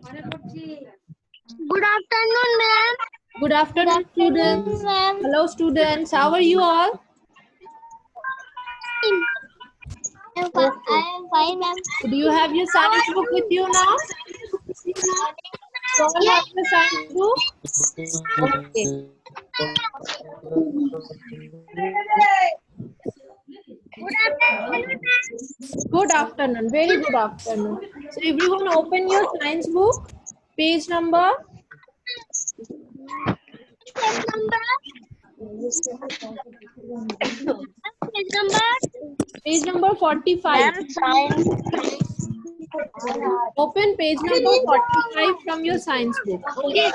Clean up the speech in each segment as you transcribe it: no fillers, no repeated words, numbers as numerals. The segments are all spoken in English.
Good afternoon, ma'am. Good afternoon, students. Ma'am. Hello, students. How are you all? I am fine, ma'am. Do you have your science book with you now? You all have your science book? Okay. Good afternoon. Very good afternoon. So everyone open your science book. Page number. Page number 45. Science. Open page number 45 from your science book. Okay.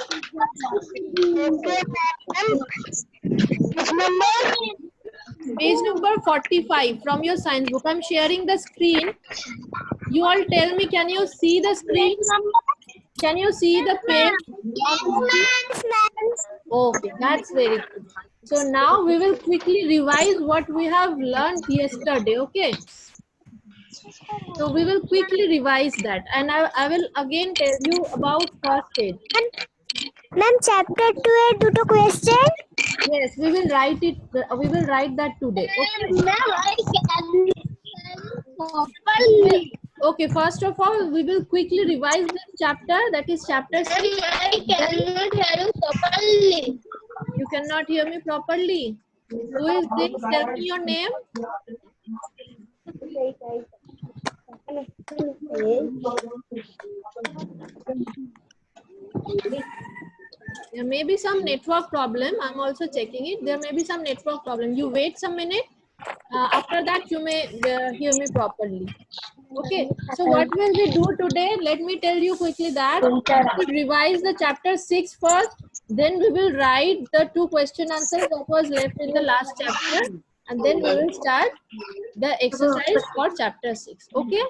Page number 45 from your science book. I'm sharing the screen. You all tell me, can you see the screen? Can you see the page on the screen? Okay, that's very good. So now we will quickly revise what we have learned yesterday. Okay. So we will quickly revise that, and I will again tell you about first aid. Ma'am, chapter 2 2 question. Yes, we will write it. We will write that today. Okay. Ma'am, I can Okay. First of all, we will quickly revise this chapter. That is chapter 6. I cannot hear you properly. You cannot hear me properly. Who is this? Tell me your name. There may be some network problem. I'm also checking it. There may be some network problem. You wait some minute. After that, you may hear me properly. Okay. So what will we do today? Let me tell you quickly that we will revise the chapter 6 first. Then we will write the 2 question answers that was left in the last chapter. And then we will start the exercise for chapter 6. Okay.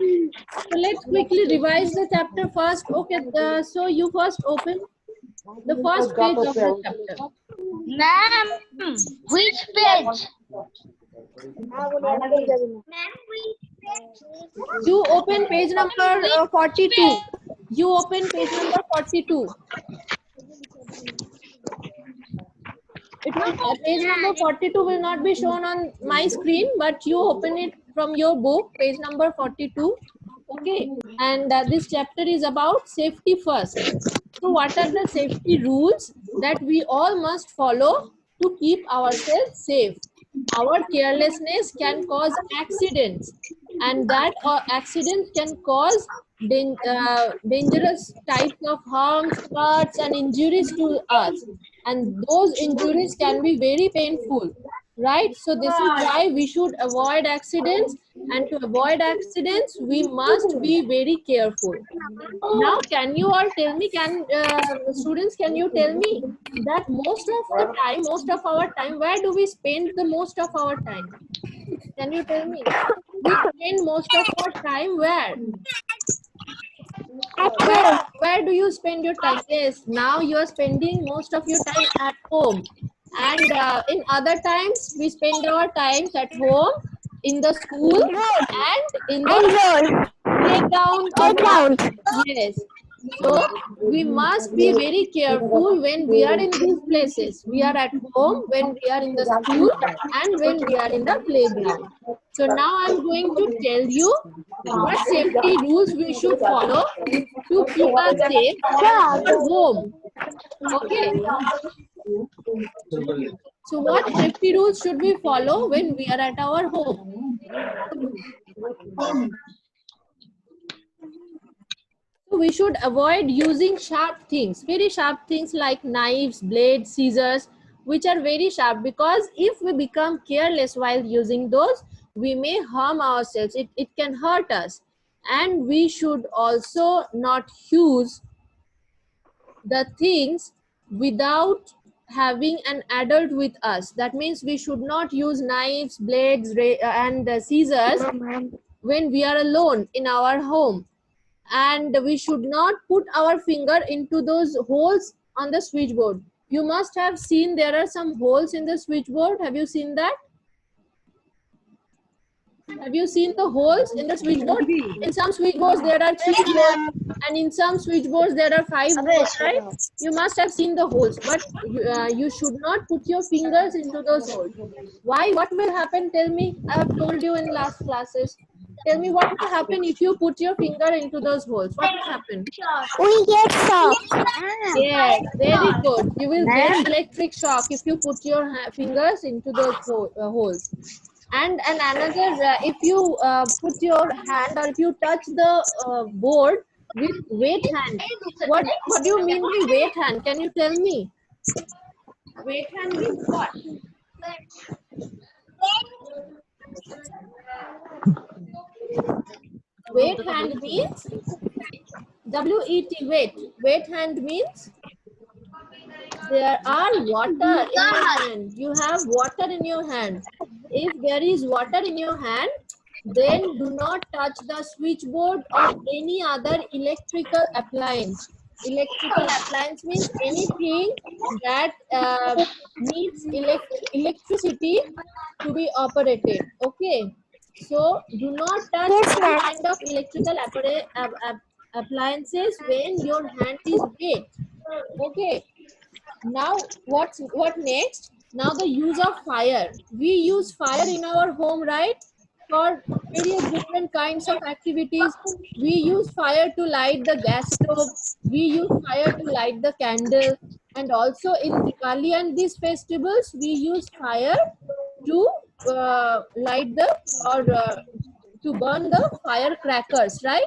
So let's quickly revise the chapter first. Okay. So you first open the first page of the chapter. Ma'am, which page? You open page number 42. You open page number 42. Page number 42 will not be shown on my screen, but you open it from your book, page number 42. Okay, and this chapter is about safety first. So what are the safety rules that we all must follow to keep ourselves safe? Our carelessness can cause accidents, and that accidents can cause dangerous types of harms, cuts, and injuries to us. And those injuries can be very painful, right? So this is why we should avoid accidents, and to avoid accidents, we must be very careful. Now, can you all tell me, students, can you tell me that most of our time, where do we spend the most of our time? Can you tell me? We spend most of our time where? Where do you spend your time? Yes, now you are spending most of your time at home. And in other times, we spend our times at home, in the school, and in the playground. Yes. So we must be very careful when we are in these places. We are at home, when we are in the school, and when we are in the playground. So now I'm going to tell you what safety rules we should follow to keep us safe at home. Okay. So what safety rules should we follow when we are at our home? So we should avoid using sharp things, very sharp things like knives, blades, scissors, which are very sharp, because if we become careless while using those, we may harm ourselves. It can hurt us. And we should also not use the things without having an adult with us. That means we should not use knives, blades, and scissors when we are alone in our home. And we should not put our finger into those holes on the switchboard. You must have seen there are some holes in the switchboard. Have you seen that? Have you seen the holes in the switchboard? In some switchboards there are 3 holes, and in some switchboards there are 5 holes, right? You must have seen the holes, but you should not put your fingers into those holes. Why? What will happen? Tell me. I have told you in last classes. Tell me what will happen if you put your finger into those holes. What will happen? We get shock. Yes, very good. You will get electric shock if you put your fingers into those holes. And another, if you put your hand or if you touch the board with wet hand, what do you mean by wet hand? Can you tell me? Wet hand means what? Wet hand means WET, wet. Wet hand means there are water in your hand. You have water in your hand. If there is water in your hand, then do not touch the switchboard or any other electrical appliance. Electrical appliance means anything that needs electricity to be operated. Okay. So do not touch Yes, any ma'am. kind of electrical appliances when your hand is wet. Okay. Now what next? Now the use of fire. We use fire in our home, right? For various different kinds of activities. We use fire to light the gas stove. We use fire to light the candle. And also in Diwali and these festivals, we use fire to light the or to burn the firecrackers, right?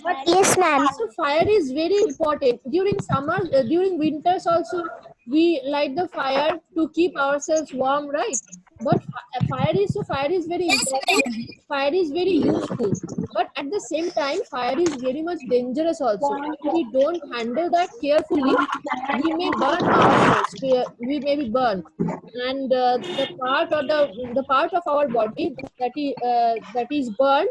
But Yes, ma'am. so fire is very important during summer, during winters also we light the fire to keep ourselves warm, right? But fire is very important. Fire is very useful, but at the same time fire is very much dangerous also. If we don't handle that carefully, we may burn ourselves. We may be burned, and the part or the part of our body that is burned,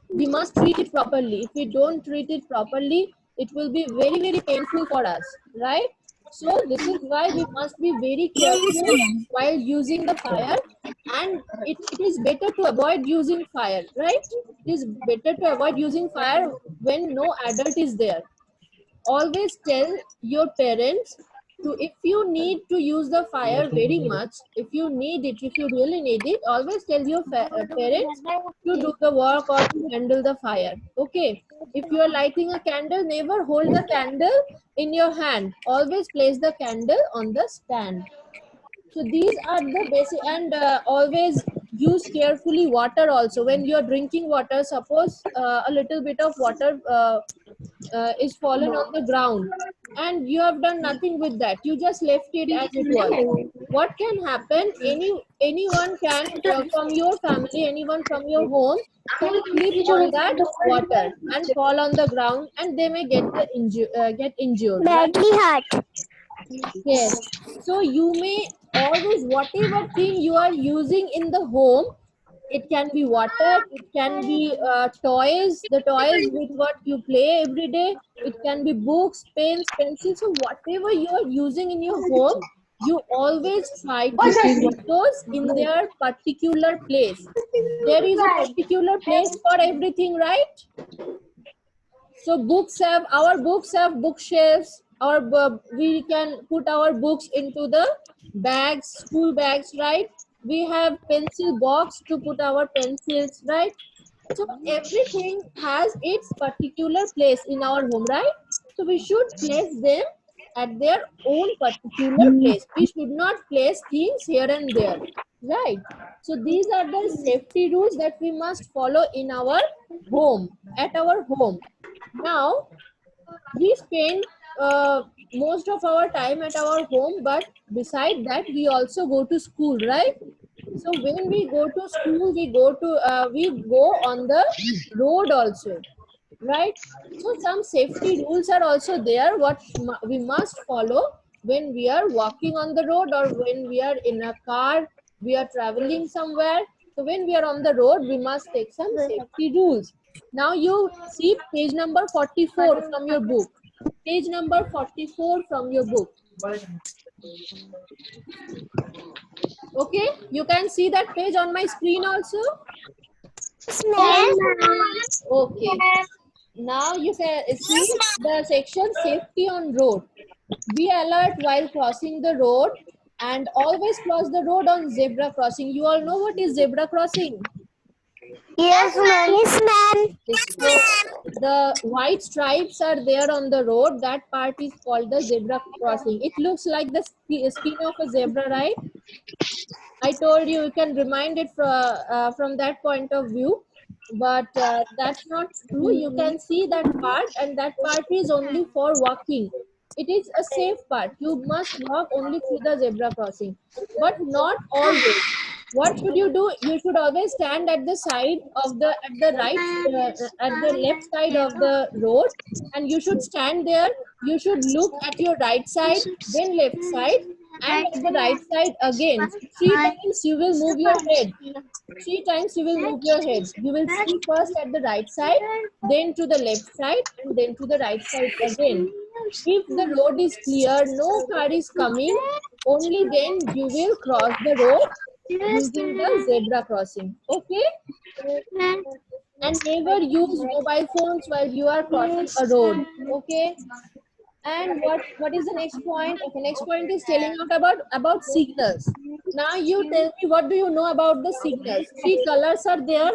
we must treat it properly. If we don't treat it properly, it will be very, very painful for us, right? So this is why we must be very careful while using the fire, and it is better to avoid using fire, right? It is better to avoid using fire when no adult is there. Always tell your parents to, if you need to use the fire very much, if you need it, if you really need it, always tell your parents to do the work or to handle the fire. Okay, if you are lighting a candle, never hold the candle in your hand, always place the candle on the stand. So these are the basic, and always use carefully water also. When you are drinking water, suppose a little bit of water is fallen on the ground and you have done nothing with that, you just left it as it was. What can happen? Anyone can from your family, anyone from your home can slip on that water and fall on the ground, and they may get get injured, right? Badly hurt. Yes. So you may always, whatever thing you are using in the home, it can be water, it can be toys, the toys with what you play every day, it can be books, pens, pencils. So whatever you are using in your home, you always try to keep those in their particular place. There is a particular place for everything, right? So our books have bookshelves. We can put our books into the bags, school bags, right? We have pencil box to put our pencils, right? So everything has its particular place in our home, right? So we should place them at their own particular place. We should not place things here and there, right? So these are the safety rules that we must follow in our home, at our home. Now we spend most of our time at our home, but beside that we also go to school, right? So when we go to school, we go on the road also, right? So some safety rules are also there what we must follow when we are walking on the road, or when we are in a car, we are traveling somewhere. So when we are on the road, we must take some safety rules. Now you see page number 44 from your book. Page number 44 from your book. Okay, you can see that page on my screen also. Yes, Okay, now you can see the section safety on road. Be alert while crossing the road and always cross the road on zebra crossing. You all know what is zebra crossing? yes, ma'am. Yes, ma'am. So the white stripes are there on the road. That part is called the zebra crossing. It looks like the skin of a zebra, right? I told you can remind it from that point of view, but that's not true. You can see that part, and that part is only for walking. It is a safe part. You must walk only through the zebra crossing, but not always. What should you do? You should always stand at the side of at the left side of the road, and you should stand there. You should look at your right side, then left side, and at the right side again. So 3 times you will move your head. 3 times you will move your head. You will see first at the right side, then to the left side, and then to the right side again. If the road is clear, no car is coming, only then you will cross the road using the zebra crossing. Okay? And never use mobile phones while you are crossing a road. Okay? And what is the next point? Okay, next point is telling out about signals. Now you tell me, what do you know about the signals? Three colors are there,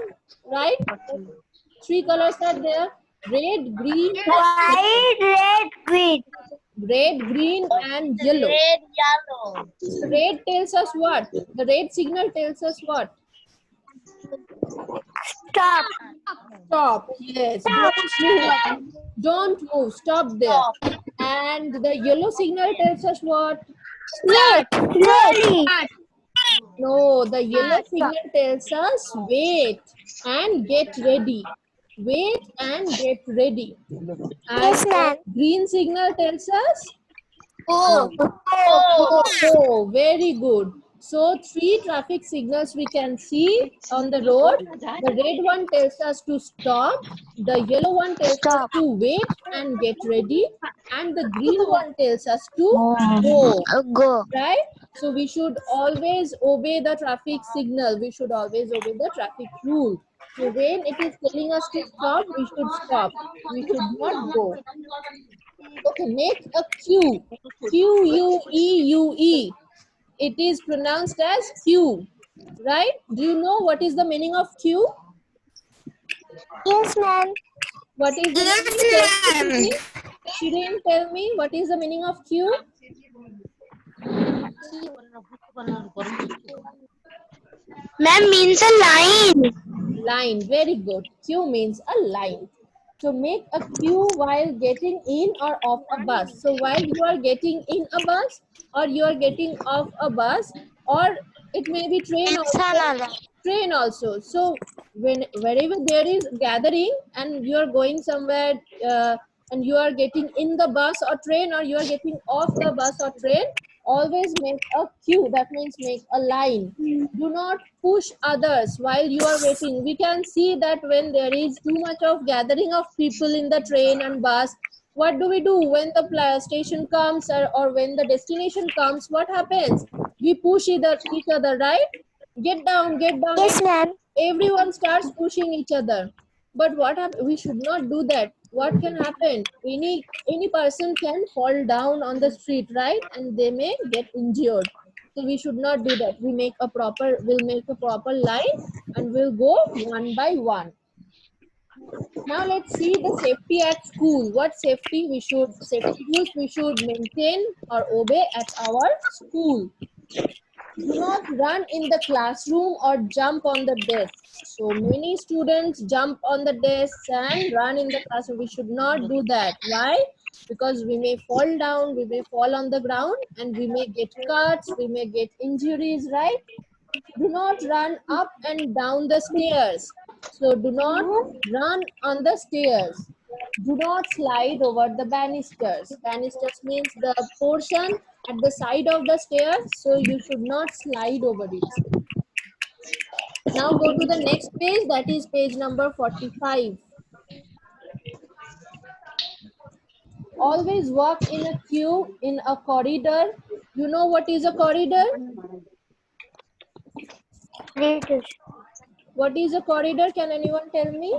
right? Three colors are there: red, green, White, red, green. and yellow. Red, yellow. So red tells us what? The red signal tells us what? Stop. Stop. Yes. Don't move. Don't move. Stop there. And the yellow signal tells us what? Wait. Ready. No, the yellow signal tells us wait and get ready. Wait and get ready. And Yes, the ma'am. green signal tells us Oh, oh, very good. So three traffic signals we can see on the road. The red one tells us to stop. The yellow one tells us Stop. to wait and get ready. And the green one tells us to go. Go. Right? So we should always obey the traffic signal. We should always obey the traffic rule. So when it is telling us to stop, we should stop. We should not go. Okay, make a Q. Q-U-E-U-E. It is pronounced as Q. Right? Do you know what is the meaning of Q? Yes, ma'am. What is the meaning? Tell me, Shireen, tell me, what is the meaning of Q? Ma'am means a line. Line. Very good. Q means a line. So make a queue while getting in or off a bus. So while you are getting in a bus, or you are getting off a bus, or it may be train also. So wherever there is gathering and you are going somewhere, and you are getting in the bus or train, or you are getting off the bus or train, always make a queue. That means make a line. Do not push others while you are waiting. We can see that when there is too much of gathering of people in the train and bus, what do we do when the station comes, or when the destination comes? What happens? We push each other, right? Get down, get down. Yes, ma'am. Everyone starts pushing each other. But we should not do that. What can happen? Any person can fall down on the street, right? And they may get injured. So we should not do that. We'll make a proper line, and we'll go one by one. Now let's see the safety at school. What safety rules we should maintain or obey at our school. Do not run in the classroom or jump on the desk. So many students jump on the desks and run in the classroom. We should not do that. Why? Because we may fall down, we may fall on the ground, and we may get cuts, we may get injuries, right? Do not run up and down the stairs. So do not run on the stairs. Do not slide over the banisters. Banisters means the portion at the side of the stairs. So you should not slide over it. Now go to the next page, that is page number 45. Always walk in a queue in a corridor. You know what is a corridor? What is a corridor? Can anyone tell me?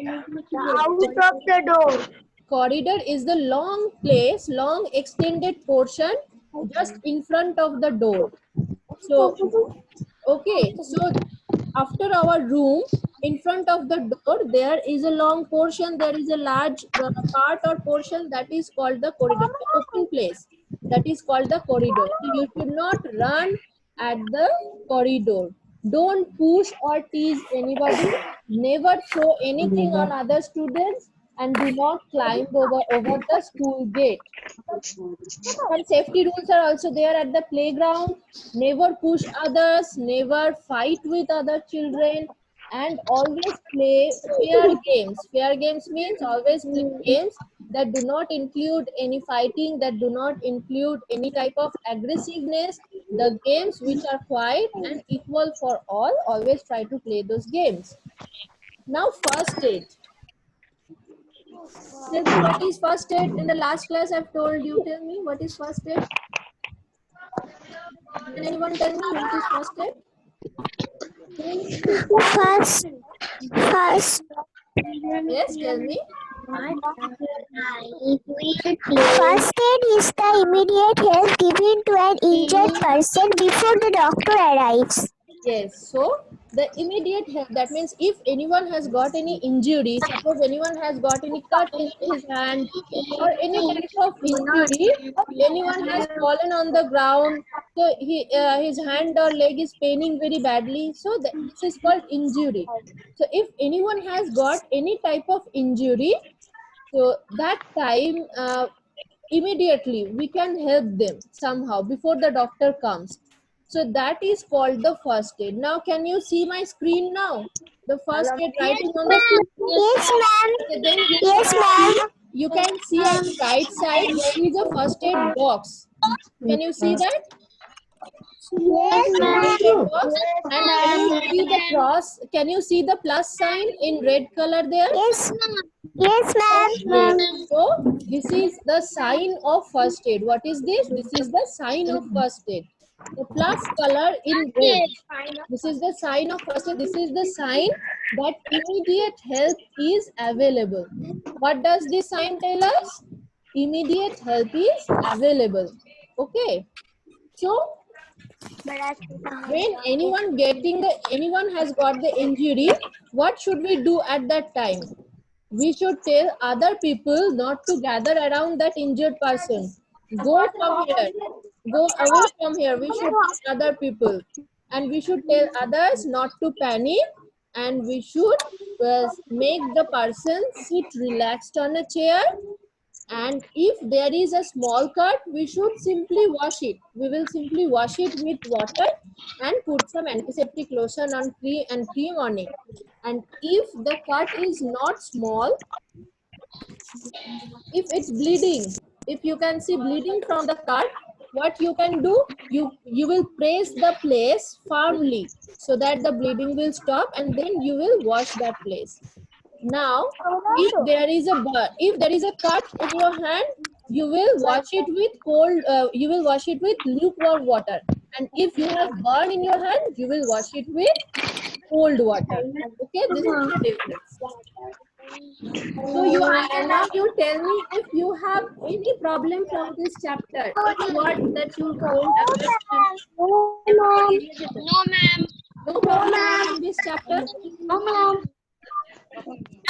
Out of the door. Corridor is the long place, long extended portion just in front of the door. So, okay, so after our room, in front of the door, there is a long portion, there is a large part or portion that is called the corridor, the open place. That is called the corridor. So you should not run at the corridor. Don't push or tease anybody. Never throw anything on other students and do not climb over the school gate. Some safety rules are also there at the playground. Never push others, never fight with other children, and always play fair games. Fair games means always play games that do not include any fighting, that do not include any type of aggressiveness. The games which are quiet and equal for all, always try to play those games. Now, first aid. Tell me what is first aid. In the last class I've told you. Tell me what is first aid. Can anyone tell me what is first aid? First. Yes, tell me. First aid is the immediate help given to an injured person before the doctor arrives. Yes, so the immediate help, that means if anyone has got any injury, suppose anyone has got any cut in his hand or any type of injury, anyone has fallen on the ground, so his hand or leg is paining very badly, so this is called injury. So if anyone has got any type of injury, so that time immediately we can help them somehow before the doctor comes. So that is called the first aid. Now can you see my screen now? The first aid writing on the screen. Yes, ma'am. Okay, then Yes, ma'am. you can see at the right side there is a first aid box. Can you see that? Yes, First aid ma'am. box. And can you see the cross? Can you see the plus sign in red color there? Yes, yes, ma'am. Yes. So this is the sign of first aid. What is this? This is the sign of first aid. The plus color in red. This is the sign of first aid. This is the sign that immediate help is available. What does this sign tell us? Immediate help is available. Okay. So when anyone has got the injury, what should we do at that time? We should tell other people not to gather around that injured person. Go from here. Go away from here. We should tell other people. And we should tell others not to panic. And we should make the person sit relaxed on a chair. And if there is a small cut, we should simply wash it. We will simply wash it with water and put some antiseptic lotion on cream on it. And if the cut is not small, if it's bleeding, if you can see bleeding from the cut, what you can do, you will press the place firmly so that the bleeding will stop, and then you will wash that place. Now if there is a cut in your hand, you will wash it with lukewarm water, and if you have burn in your hand, you will wash it with cold water. Okay, this is the difference. So now you tell me if you have any problem from this chapter, any word that you don't understand. No, ma'am. No problem from this chapter. No, ma'am.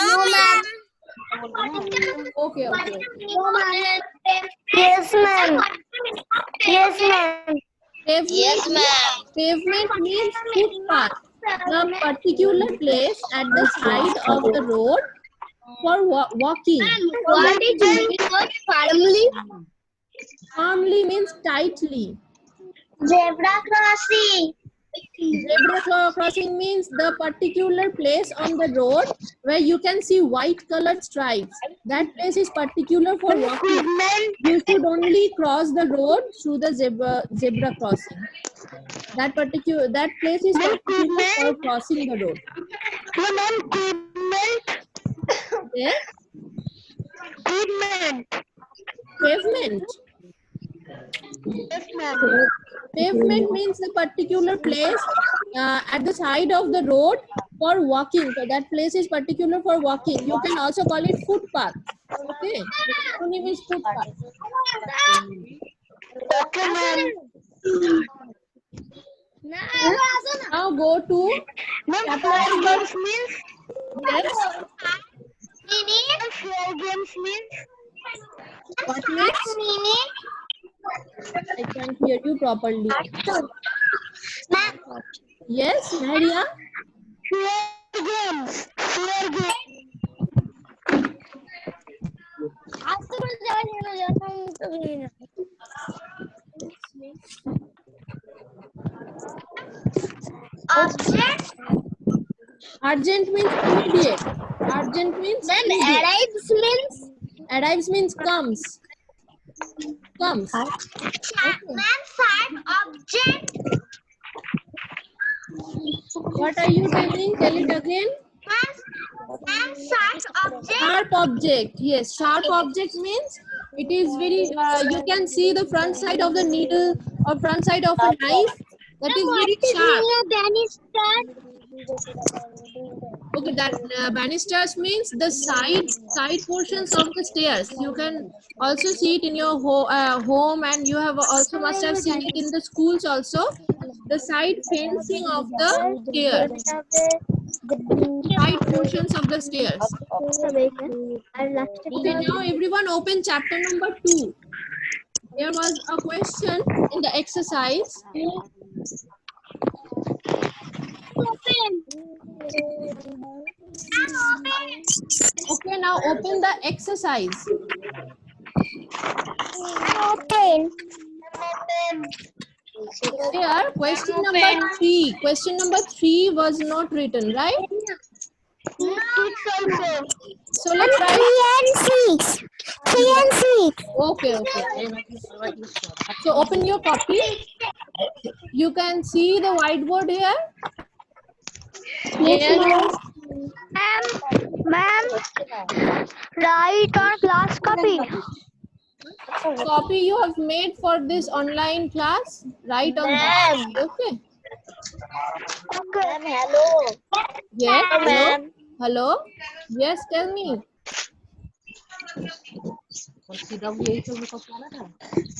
No, ma'am. Okay. No, ma'am. Yes, ma'am. Yes, ma'am. Yes, ma'am. Pavement means footpath, the particular place at the side of the road for walking. What is it? Firmly? Firmly means tightly. Zebra crossing. Zebra crossing means the particular place on the road where you can see white colored stripes. That place is particular for walking. You should only cross the road through the zebra crossing. That place is particular for crossing the road. Yes. Pavement. Pavement. Yes, ma'am. Pavement means a particular place at the side of the road for walking. So that place is particular for walking. You can also call it footpath. Okay. Synonym is footpath. Okay, ma'am. Now go to Ma'am, chapter fair number. games means? Yes. Meaning? Fair games means? What means? Meaning? I can't hear you properly. Ma'am, Yes, Maria. fair games. Fair games. Object? Urgent means immediate. Urgent means Ma'am, immediate. arrives means? Arrives means comes. Comes. Okay. Ma'am, side object? What are you telling? Tell it again. Ma'am, side object? Sharp object. Yes, sharp object means it is very, you can see the front side of the needle or front side of a knife. That is What very is sharp. being a banister? Okay, that banisters means the side portions of the stairs. You can also see it in your home, and you have also must have seen it in the schools also. The side fencing of the stairs, side portions of the stairs. Okay, now everyone open chapter number 2. There was a question in the exercise. Okay, now open the exercise. Open. Here, question number 3. Question number 3 was not written, right? So let's try. 3 and 6. 3 and 6. Okay. So open your copy. You can see the whiteboard here. Ma'am, write on class copy. Copy you have made for this online class. Write on that. Okay. Ma'am, hello. Yes. Hello. Ma'am. Hello. Yes. Tell me.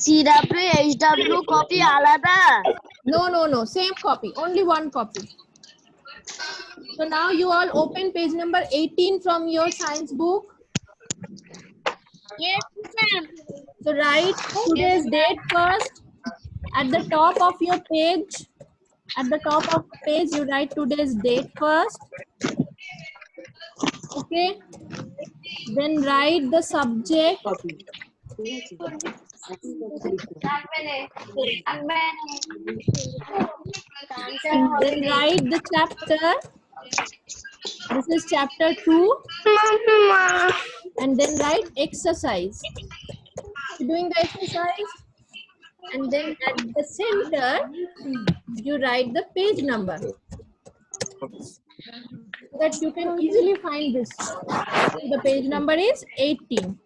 CWHW copy alada. No. Same copy. Only one copy. So now you all open page number 18 from your science book. Yes, ma'am. So write today's date first. At the top of your page, you write today's date first. Okay. Then write the subject. Then write the chapter. This is chapter 2. And then write exercise. Doing the exercise. And then at the center, you write the page number. So that you can easily find this. The page number is 18.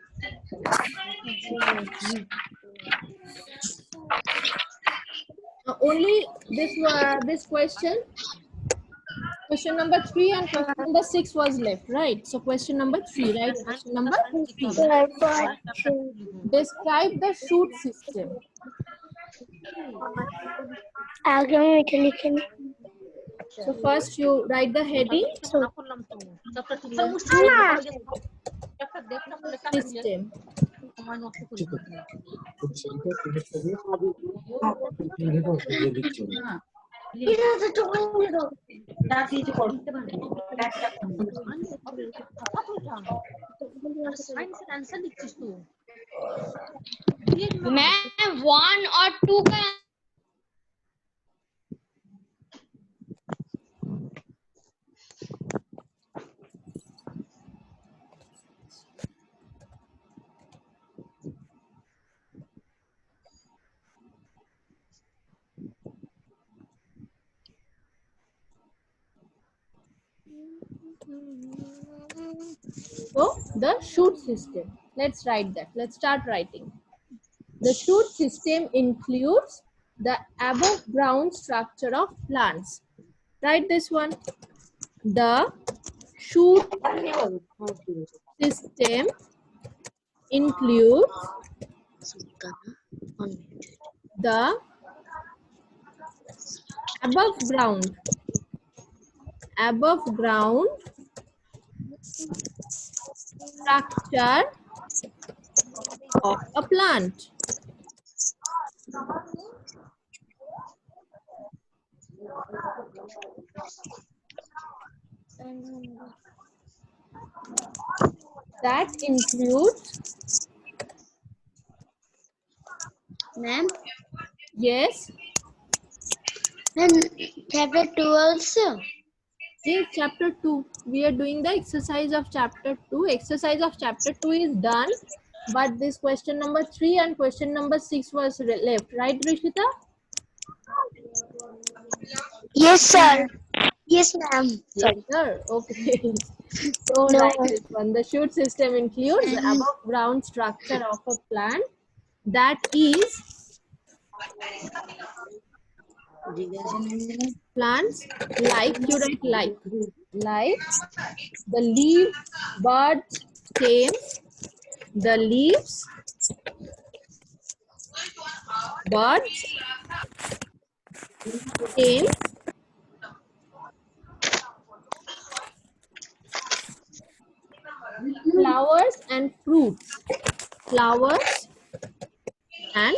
Only this question number 3 and question number 6 was left, right? So question number 3, right? Question number 3. Describe the shoot system. So first you write the heading. System. Ma'am, 1 or 2 का So the shoot system. Let's write that. Let's start writing. The shoot system includes the above ground structure of plants. Write this one. The shoot system includes the above ground structure of a plant. That includes, Ma'am, yes, and chapter 2 also. yes, chapter 2. We are doing the exercise of chapter 2. Exercise of chapter 2 is done, but this question number 3 and question number 6 was left. Right, Rishita? Yes, sir. Yes, ma'am. Yes, sir. Okay. So, No. write this one. The shoot system includes the above ground structure of a plant that is plants like, you write like the leaves, buds, stems, the leaves, buds, stems, flowers and fruits. Flowers and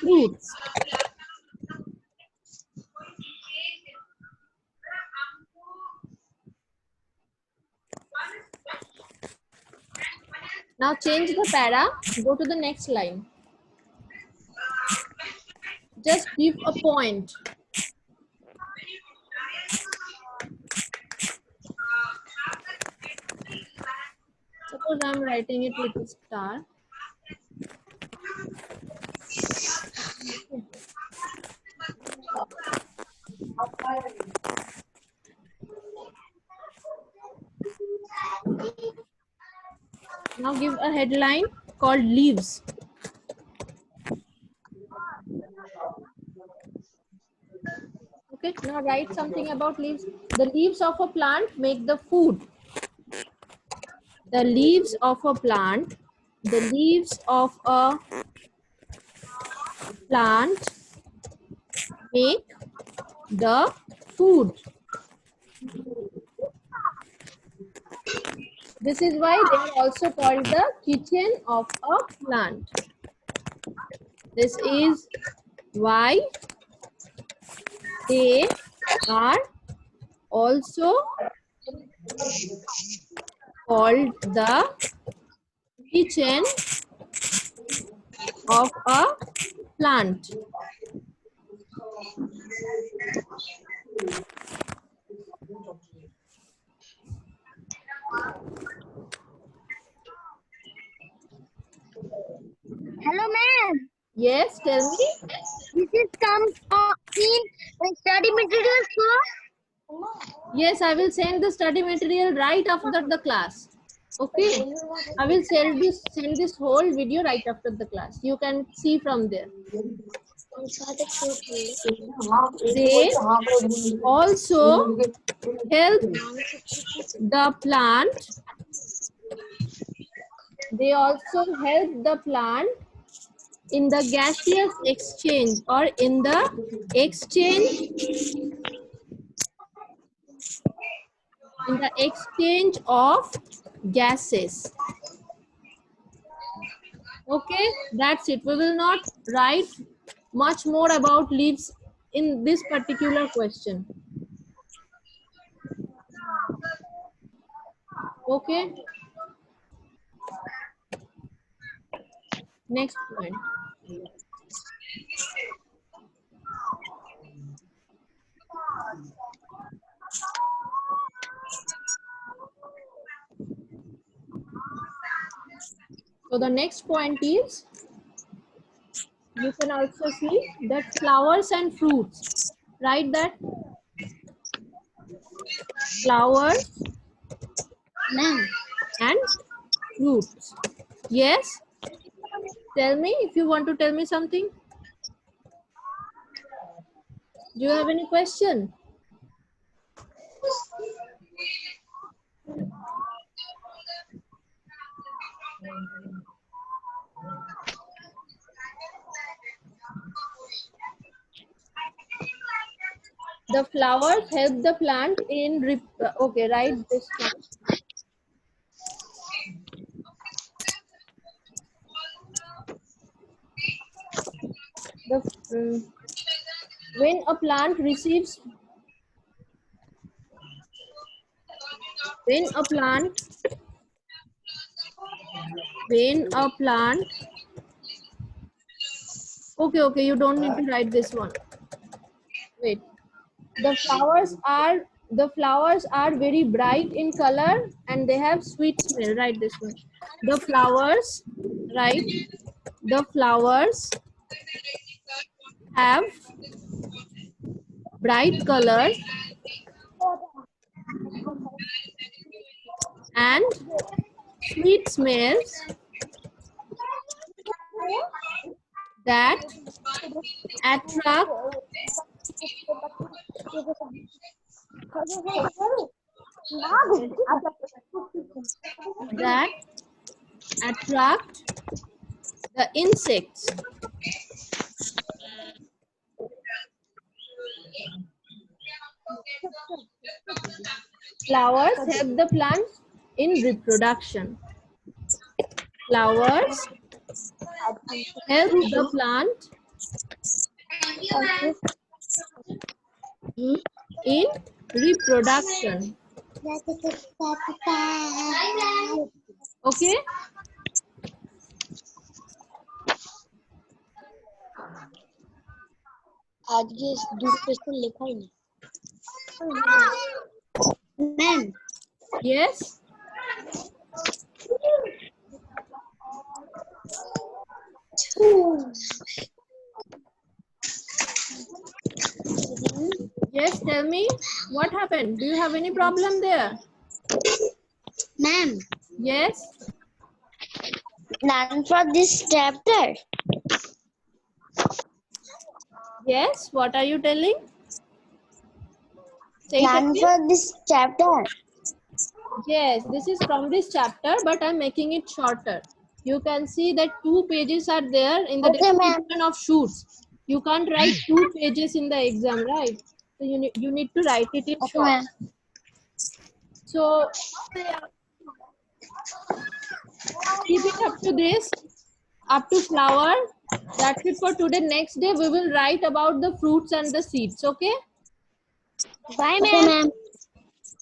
fruits. Now change the para, go to the next line. Just give a point. Suppose I am writing it with a star. Now give a headline called leaves. Okay, now write something about leaves. The leaves of a plant make the food. The leaves of a plant, the leaves of a plant make the food. This is why they are also called the kitchen of a plant. This is why they are also called the kitchen of a plant. Hello, ma'am. Yes, tell me. This is come in study materials for. Yes, I will send the study material right after the class. Okay, I will send this whole video right after the class. You can see from there. They also help the plant. They also help the plant in the gaseous exchange or in the exchange of gases. Okay, that's it. We will not write much more about leaves in this particular question. Okay. Next point. So the next point is, you can also see that flowers and fruits. Write that. Flowers Ma'am. and fruits. Yes? Tell me if you want to tell me something. Do you have any question? The flowers help the plant in okay, write this one. The when a plant receives when a plant okay, you don't need to write this one. Wait. The flowers are very bright in color and they have sweet smell. Write this one. The flowers, right? The flowers have bright colors and sweet smells that attract that attract the insects. Flowers help the plants in reproduction. Flowers help the plant in reproduction. Okay? आज ये दूर question लिखा ही नहीं ma'am Yes? Yes, tell me what happened. Do you have any problem there? Ma'am Yes? none for this chapter. Yes? What are you telling? Say it None again. for this chapter. Yes, this is from this chapter, but I'm making it shorter. You can see that 2 pages are there in the Okay, ma'am. description of shoots. You can't write 2 pages in the exam, right? So you need to write it in Okay, short. ma'am. So keep it up to this, up to flower. That's it for today. Next day we will write about the fruits and the seeds. Okay? Bye, ma'am.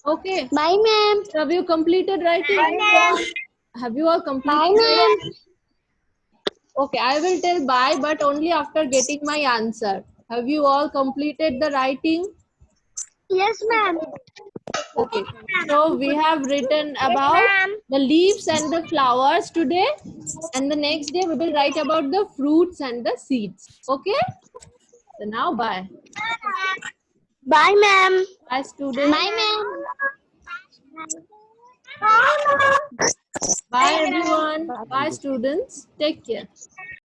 Okay. Bye, ma'am. So have you completed writing? Bye, ma'am. Have you all completed? Bye, ma'am. Okay, I will tell bye, but only after getting my answer. Have you all completed the writing? Yes, ma'am. Okay, so we have written about the leaves and the flowers today, and the next day we will write about the fruits and the seeds. Okay? So now bye. Bye, ma'am. Bye, students. Bye, ma'am. Bye, everyone. Bye, students. Take care.